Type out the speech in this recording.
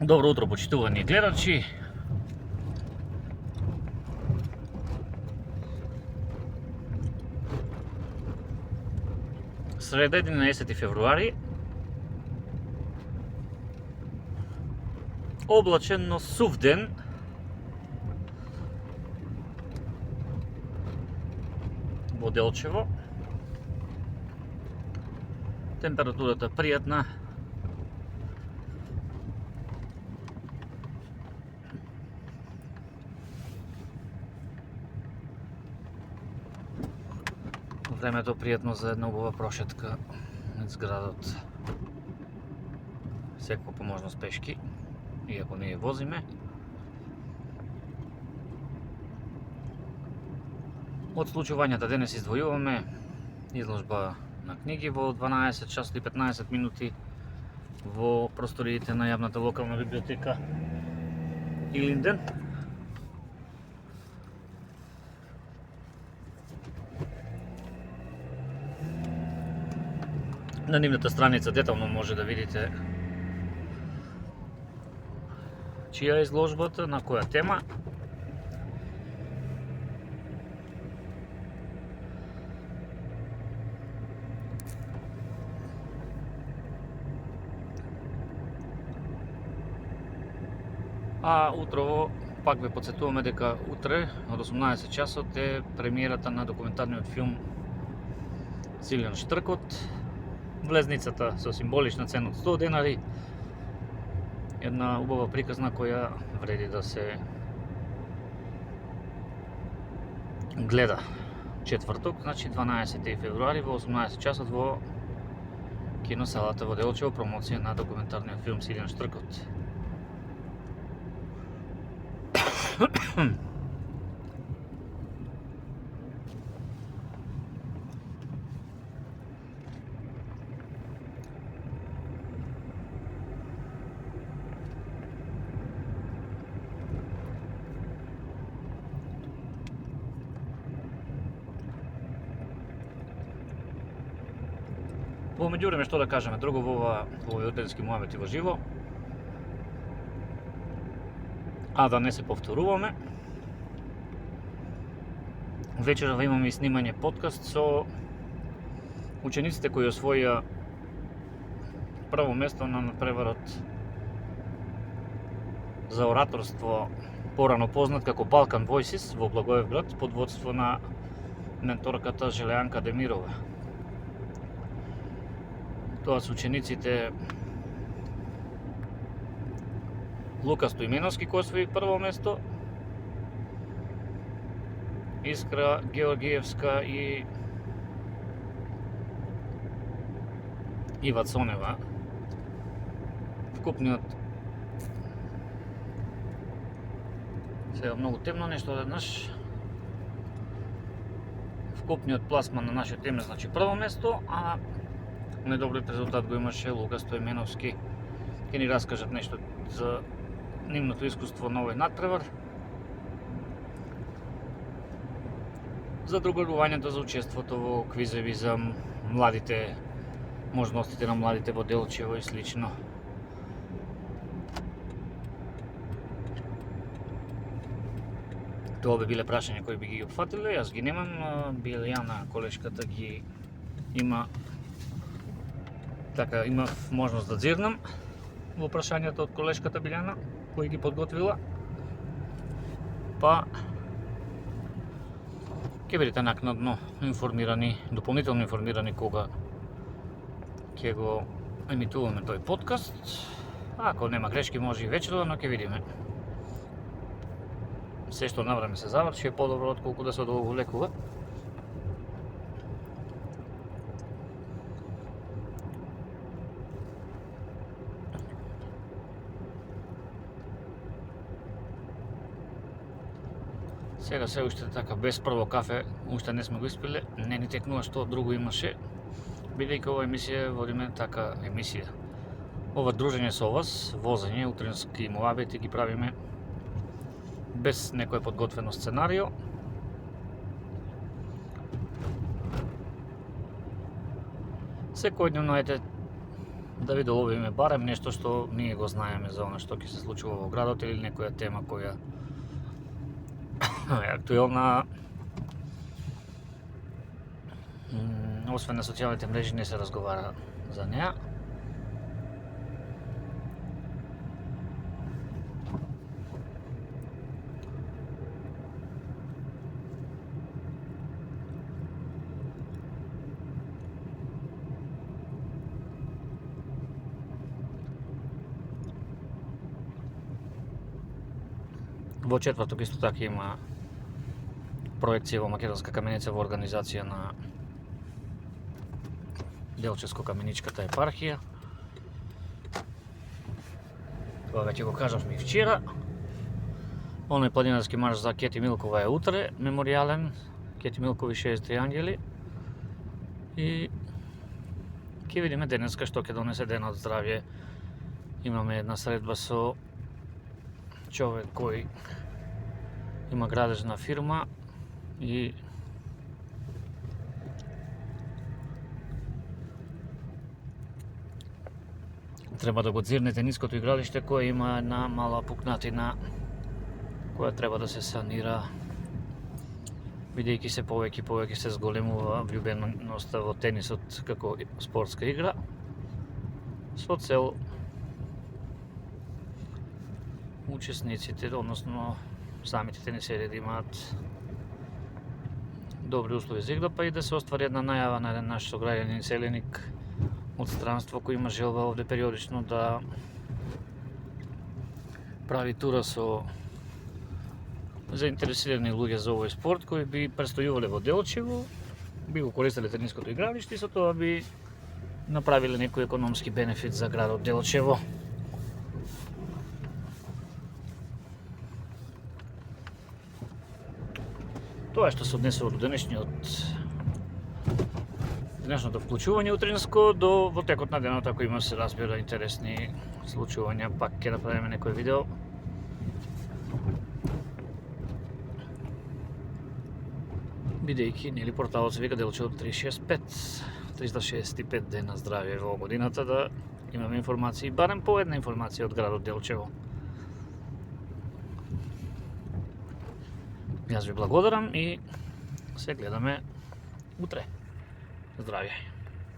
Добро утро, почитувани гледачи. Среда 11 февруари. Облачен, но сув ден. Во Делчево. Температурата пријатна. Времето пријатно за една убава прошетка низ градот. Секако по можност пешки, иако не ја возиме. Од случувањата денес издвојуваме изложба на книги во 12 часот и 15 минути во просториите на јавната локална библиотека Илинден. На нивната страница детално може да видите чија е изложбата, на која тема. А утрово пак ве потсетуваме дека утре од 18 часот е премиерата на документарниот филм Силен штркот. Влезницата со символична цена од 100 денари. Една убава приказна која вреди да се гледа. Четврток, значи 12 февруари во 18 часот во киносалата во Делчево, промоција на документарниот филм Силен штркот. Во меѓувреме, што да кажеме друго во овој оденски муабети во живо, а да не се повторуваме. Вечерва имаме и снимање подкаст со учениците кои освоија прво место на надпреварот за ораторство, порано познат како Balkan Voices во Благоевград, под водство на менторката Желејанка Демирова. Тоа се учениците Лука Стоименовски кој освои прво место, Искра Георгиевска и Ива Цонева. Вкупниот сега многу темно нешто одеднаш. Вкупниот пласман на нашиот тем е значи прво место, а недобриот резултат го имаше Лука Стоименовски. Ќе ни раскажат нешто за нивното искуство на овој надпревар, за другорувањето, за учеството во квизеви за младите, можностите на младите во Делчево и слично. Тоа би биле прашања кои би ги опфатиле, јас ги немам, Билјана, колешката, ги има, така, имав можност да дзирнам во прашањата од колешката Билјана, кои ги подготвила. Па ќе бидете накнадно информирани, дополнително информирани кога ќе го емитуваме тој подкаст. Ако нема грешки, може и вечерва, но ќе видиме. Се што на време се заврши е подобро отколку да се одолговлекува. Сега се уште така без прво кафе, уште не сме го испиле, не ни текнува што друго имаше, бидејќи ова емисија водиме така емисија. Ова дружење со вас, возење, утрински муабети ги правиме без некое подготвено сценарио. Секојдневно да ви доловиме барем нешто што ние го знаеме за она што ќе се случува во градот или некоја тема која е актуелна. Освен на социјалните мрежи не се разговара за неа. Во четврток исто така има проекција во Македонска каменица во организација на Делчевско-каменичката епархија. Тоа веќе го кажавме и вчера. Оној планинарски марш за Кети Милкова е утре, меморијален, Кети Милкови 63 ангели. И ќе видиме денеска што ќе донесе денот здравје. Имаме една средба со човек кој има градежна фирма и треба да го дзирнете ниското игралиште кое има една мала пукнатина која треба да се санира, бидејќи се повеќе се зголемува влюбеноста во тенисот како спортска игра, со цел учесниците, односно самите тенисери да имаат добри услови за игра, па и да се оствари една најава на еден наш сограѓанин селеник од странство кој има желба овде периодично да прави тура со заинтересирани луѓе за овој спорт кои би престојувале во Делчево, би го користеле тениското игралиште и со тоа би направиле некој економски бенефит за градот Делчево. Тоа што се однесува до денешното вклучување утринско, до во текот на денот, ако има се разбира интересни случувања, пак ќе направиме некој видео. Бидејќи, нели, порталот се вика Делчево 365 дена здравје во годината, да имаме информации, барем по една информација од градот Делчево. Јас ви благодарам и се гледаме утре. Здравје!